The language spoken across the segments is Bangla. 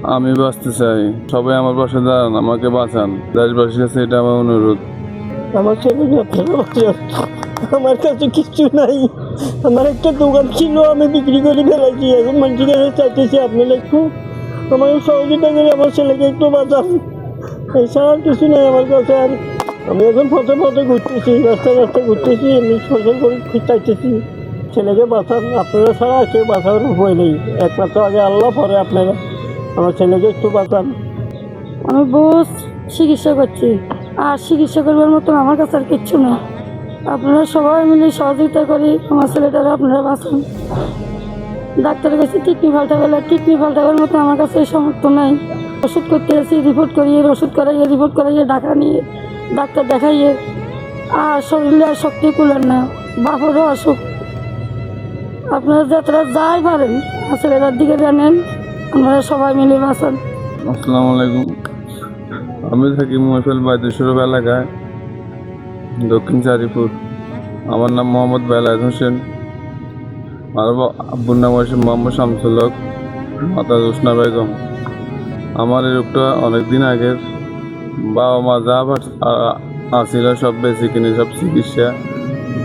আমি বাঁচতে চাই, সবাই আমার পাশে দাঁড়ান, আমাকে বাঁচান। দেশবাসীর কাছে এটা আমার অনুরোধ। আমার ছেলেকে আপনারা বাঁচান। আমার কাছে কিচ্ছু নাই, আমার একটা দোকান ছিল, আমি বিক্রি করে ফেলাইছি। এখন মানুষের কাছে চাইতেছি আপনারা একটু আমাকে সহযোগিতা করে আমার ছেলেকে একটু বাঁচান। এছাড়া কিছু নেই আমার কাছে। আর আমি এখন পথে পথে ঘুরতেছি, রাস্তায় রাস্তায় ঘুরতেছি, আমি ফসল করে চাইতেছি ছেলেকে বাঁচান। আপনারা ছাড়া কেউ বাঁচানোর উপায় নেই, একমাত্র আগে আল্লাহ, পরে আপনারা। আমার ছেলেকে একটু বাঁচান। আমি বহুত চিকিৎসা করছি, আর চিকিৎসা করবার মতন আমার কাছে আর কিচ্ছু নেই। আপনারা সবাই মিলে সহযোগিতা করি আমার ছেলেটাকে আপনারা বাঁচান। ডাক্তারের কাছে কিডনি ফাল্টাবার মতো আমার কাছে এই সামর্থ্য নাই। ওষুধ করতে আসি, রিপোর্ট করিয়ে, ওষুধ করাইয়ে ঢাকা নিয়ে ডাক্তার দেখাইয়ে, আর শরীরে আর শক্তি কুলেন না, বাপরও অসুখ। আপনারা যাত্রা যাই পারেন আমার ছেলেটার দিকে জানেন, আপনারা সবাই মিলে বাঁচান। আসসালামু আলাইকুম। আমি থাকি মহিফেল বাইদেশ্বর এলাকায়, দক্ষিণ চারিপুর। আমার নাম মোহাম্মদ বেলায়েত হোসেন। আমার আব্বুর নাম হচ্ছে মোহাম্মদ শামসুল হক, মাতা জোসনা বেগম। আমার এই রোগটা অনেকদিন আগের, বাবা মা যা আসিল সব বেশি কিনে, সব চিকিৎসা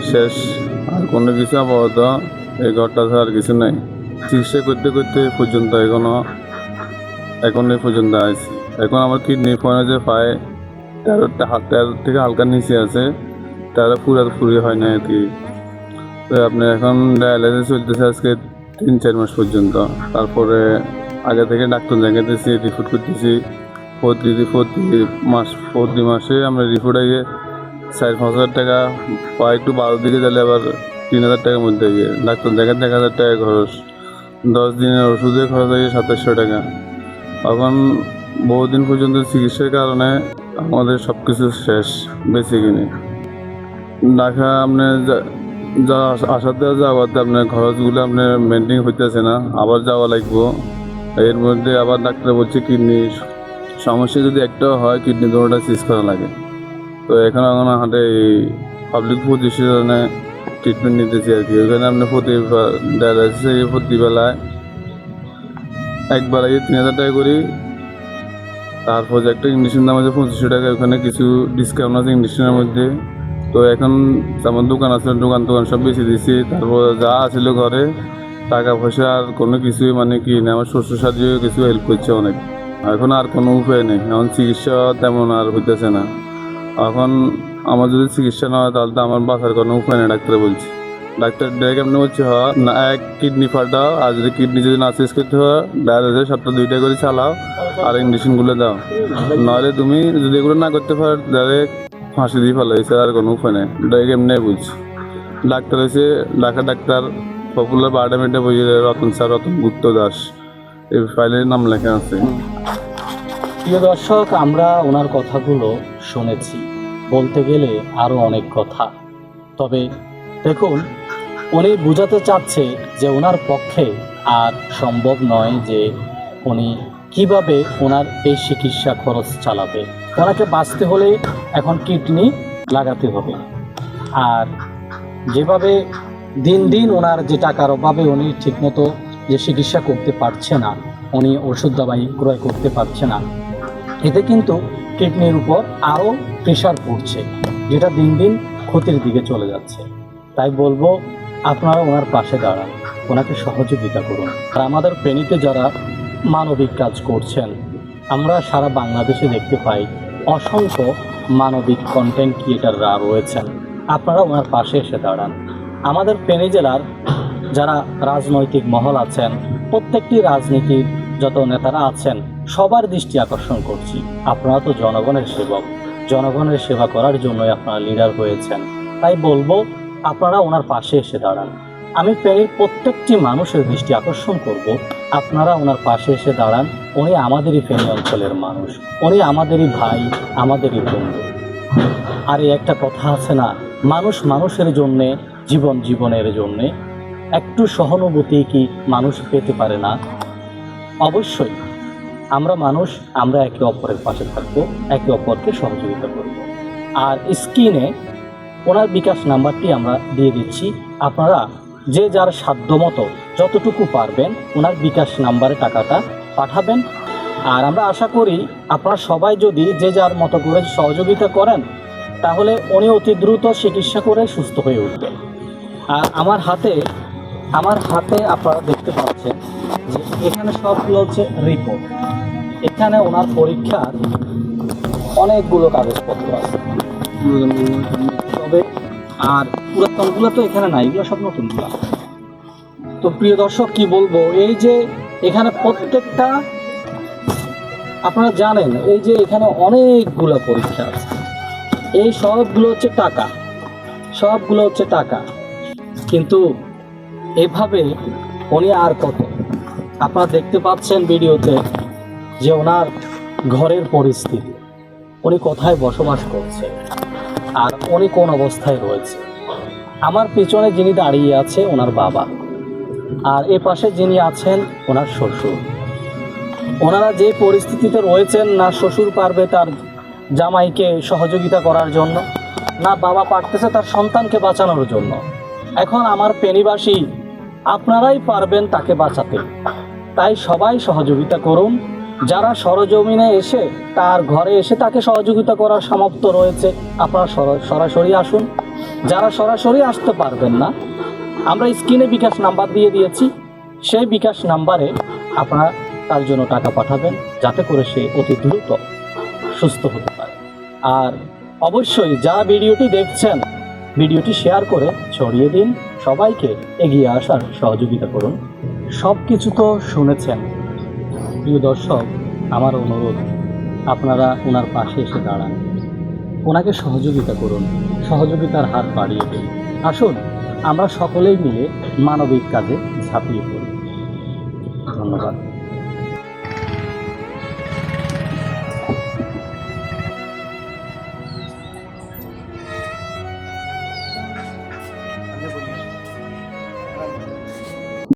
শেষ। আর কোনো কিছু আপাতত এই ঘরটা আর কিছু নাই। চিকিৎসা করতে করতে পর্যন্ত এখন এই পর্যন্ত আছে। এখন আমার কিডনি ফোনে যে পায় 13 থেকে হালকা নিচে আছে, তারা পুরি হয় না আর কি। তো আপনার এখন ডায়ালাইসিস চলতেছে আজকে 3-4 মাস পর্যন্ত। তারপরে আগে থেকে ডাক্তার দেখাতেছি, রিপোর্ট করতেছি। প্রতি মাসে আমরা রিপোর্ট আগে 4-5 হাজার টাকা বা একটু 12 দিকে গেলে আবার 3,000 টাকার মধ্যে গিয়ে ডাক্তার দেখাতে 1,000 টাকা খরচ। 10 দিনের ওষুধে খরচ হয় 2700 টাকা। এখন বহুদিন পর্যন্ত চিকিৎসার কারণে আমাদের সব কিছু শেষ, বেঁচে কিনে। ঢাকা আপনার যা আসাতে যাওয়াতে আপনার খরচগুলো আপনার মেনটেন হইতেছে না, আবার যাওয়া লাগবো। এর মধ্যে আবার ডাক্তার বলছে কিডনি সমস্যা যদি একটাও হয়, কিডনি দুটোটা সিজ করা লাগে। তো এখন হাটে পাবলিক প্রতিষ্ঠানে ট্রিটমেন্ট নিতেছি আর কি। ওখানে আপনার ডায়ালাইসিস প্রতিবেলায় একবার 3,000 টাকা করি। তারপর একটা ইঞ্জেকশন দাম আছে 2500 টাকা। ওখানে কিছু ডিসকাউন্ট আছে ইঞ্জেকশনের মধ্যে। তো এখন আমার দোকান আছে, দোকান সব বেশি দিয়েছি। তারপর যা আছিল ঘরে টাকা পয়সা আর কোনো কিছুই মানে কি না, আমার শ্বশুর শাশুড়িও কিছু হেল্প করছে অনেক। এখন আর কোনো উপায় নেই, এখন চিকিৎসা তেমন আর হইতেছে না। এখন আমার যদি চিকিৎসা না হয় তাহলে তো আমার বাঁচার কোনো উপায় নেই, ডাক্তার বলছে। ডাক্তার ডেকে এমনি বলছে না, এক কিডনি ফাটাও, আর যদি কিডনি যদি না চেঞ্জ করতে হয় ডায়ালিসিস সপ্তাহে 2টা করে চালাও, আর ইঞ্জেকশনগুলো দাও। নাহলে তুমি যদি এগুলো না করতে পারো ডাইরেক্ট ফাঁসি দিয়ে ফেলো, এছাড়া আর কোনো উপায় নেই। ডাইরেক্ট এমনি বলছি। ডাক্তার হয়েছে ঢাকা ডাক্তার পপুলার বায়োডামেটে বই রতন গুপ্ত দাস, এই ফাইলের নাম লেখা আছে। প্রিয় দর্শক, আমরা ওনার কথাগুলো শুনেছি, বলতে গেলে আরও অনেক কথা। তবে দেখুন, উনি বোঝাতে চাচ্ছে যে ওনার পক্ষে আর সম্ভব নয় যে উনি কিভাবে ওনার এই চিকিৎসা খরচ চালাবে। ওনাকে বাঁচতে হলে এখন কিডনি লাগাতে হবে। আর যেভাবে দিন দিন ওনার যে টাকার অভাবে উনি ঠিকমতো যে চিকিৎসা করতে পারছে না, উনি ওষুধ দাবাই ক্রয় করতে পারছে না, এতে কিন্তু কিডনির উপর আরও প্রেশার পড়ছে, যেটা দিন দিন ক্ষতির দিকে চলে যাচ্ছে। তাই বলবো, আপনারা ওনার পাশে দাঁড়ান, ওনাকে সহযোগিতা করুন। আর আমাদের ফেনীতে যারা মানবিক কাজ করছেন, আমরা সারা বাংলাদেশে দেখতে পাই অসংখ্য মানবিক কন্টেন্ট ক্রিয়েটাররা রয়েছেন। আপনারা ওনার পাশে এসে দাঁড়ান। আমাদের ফেনী জেলার যারা রাজনৈতিক মহল আছেন, প্রত্যেকটি রাজনীতির যত নেতারা আছেন, সবার দৃষ্টি আকর্ষণ করছি, আপনারা তো জনগণের সেবক, জনগণের সেবা করার জন্যই আপনারা লিডার হয়েছেন। তাই বলবো, আপনারা ওনার পাশে এসে দাঁড়ান। আমি ফেনীর প্রত্যেকটি মানুষের দৃষ্টি আকর্ষণ করব, আপনারা ওনার পাশে এসে দাঁড়ান। উনি আমাদেরই ফেনী অঞ্চলের মানুষ, উনি আমাদেরই ভাই, আমাদেরই বন্ধু। আর এই একটা কথা আছে না, মানুষ মানুষের জন্যে, জীবন জীবনের জন্যে একটু সহানুভূতি কি মানুষ পেতে পারে না? অবশ্যই আমরা মানুষ, আমরা একে অপরের পাশে থাকবো, একে অপরকে সহযোগিতা করব। আর স্ক্রিনে ওনার বিকাশ নাম্বারটি আমরা দিয়ে দিচ্ছি। আপনারা যে যার সাধ্য মতো যতটুকু পারবেন ওনার বিকাশ নাম্বারে টাকাটা পাঠাবেন। আর আমরা আশা করি আপনারা সবাই যদি যে যার মতো করে সহযোগিতা করেন তাহলে উনি অতি দ্রুত চিকিৎসা করে সুস্থ হয়ে উঠবেন। আর আমার হাতে আপনারা দেখতে পাচ্ছেন যে এখানে সবগুলো হচ্ছে রিপোর্ট। এখানে ওনার পরীক্ষার অনেকগুলো কাগজপত্র আছে, তবে আর পুরাতনগুলো তো এখানে নাই, এগুলো সব নতুনগুলো। তো প্রিয় দর্শক কি বলবো, এই যে এখানে প্রত্যেকটা আপনারা জানেন এই যে এখানে অনেকগুলো পরীক্ষা আছে, এই সবগুলো হচ্ছে টাকা, কিন্তু এভাবে উনি আর কত। আপনারা দেখতে পাচ্ছেন ভিডিওতে যে ওনার ঘরের পরিস্থিতি, উনি কোথায় বসবাস করছে আর উনি কোন অবস্থায় রয়েছে। আমার পিছনে যিনি দাঁড়িয়ে আছে ওনার বাবা, আর এ পাশে যিনি আছেন ওনার শ্বশুর। ওনারা যে পরিস্থিতিতে রয়েছেন, না শ্বশুর পারবে তার জামাইকে সহযোগিতা করার জন্য, না বাবা পারতেছে তার সন্তানকে বাঁচানোর জন্য। এখন আমার ফেনীবাসী, আপনারাই পারবেন তাকে বাঁচাতে, তাই সবাই সহযোগিতা করুন। যারা সরজমিনে এসে তার ঘরে এসে তাকে সহযোগিতা করার সামর্থ্য রয়েছে আপনারা সরাসরি আসুন। যারা সরাসরি আসতে পারবেন না, আমরা স্ক্রিনে বিকাশ নাম্বার দিয়ে দিয়েছি, সেই বিকাশ নাম্বারে আপনারা তার জন্য টাকা পাঠাবেন যাতে করে সে অতি দ্রুত সুস্থ হতে পারে। আর অবশ্যই যারা ভিডিওটি দেখছেন ভিডিওটি শেয়ার করে ছড়িয়ে দিন, সবাইকে এগিয়ে আসার সহযোগিতা করুন। সব কিছু তো শুনেছেন প্রিয় দর্শক, আমার অনুরোধ আপনারা ওনার পাশে এসে দাঁড়ান, ওনাকে সহযোগিতা করুন, সহযোগিতার হাত বাড়িয়ে দিন। আসুন আমরা সকলেই মিলে মানবিক কাজে ঝাঁপিয়ে পড়ি। ধন্যবাদ।